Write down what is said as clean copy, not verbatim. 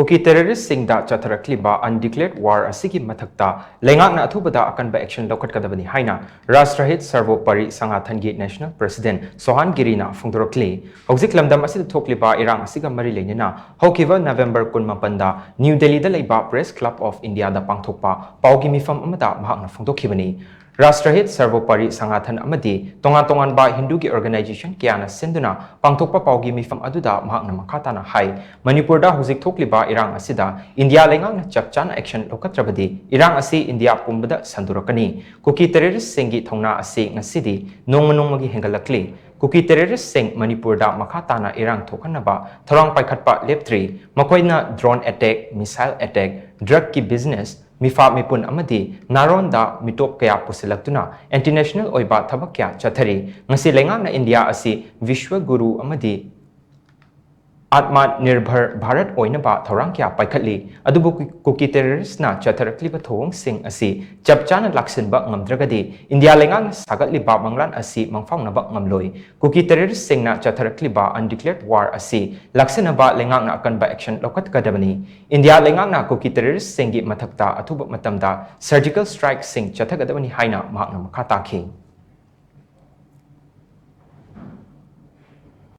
KUKI terrorist singda CHATHARAKLIBA undeclared war asigi MATHAKTA Leingak na Athubada Akanba action Loukhatkadabani HAINA RASTRAHIT SARVOPARI SANGATHAN National President Sohan Giri na PHONGDORAKLI Hojik lamdam asida thokliba irang asiga mari leinina hokiva November 18 New Delhi da leiba Press Club of India da pangthokpa paugi mifam amada mahakna phongdokhibani RASTRAHIT SARVOPARI SANGATHAN amadi tongan ba Hindu ki organization kiana senduna pangthokpa paugi mifam aduda mahakna makhatana hai Manipur da hojik thokliba irang asida India Leingak na chapchan action Loukhatkadabani irang asi India pumbada sandurakani KUKI terrorist singi thongna asi ngasidi nongmagi hengalakli KUKI terrorist sing Manipur da makhatana irang thokanaba tharang paikhatpa leptri makoina drone attack missile attack drug ki business mifa mipun amadi naronda mitop kaya pusilaktuna international oiba thabak kya chathari ngasi Leingak na India asi Vishwa Guru amadi Atma Nirbhar Bharat oinaba thorang kya paikhatli adubu KUKI terrorist na CHATHARAKLIBA thong sing asi chapchana laksinba ngamdragadi India Leingak na sagatliba manglan asi mangfaungnaba ngamloi KUKI terrorist sing na CHATHARAKLIBA undeclared war asi laksinaba Leingak na Akanba action Loukhatkadabani India Leingak na KUKI terrorist singi MATHAKTA athuba matamda surgical strike sing CHATHARAKLIBA HAINA mahakna makhataki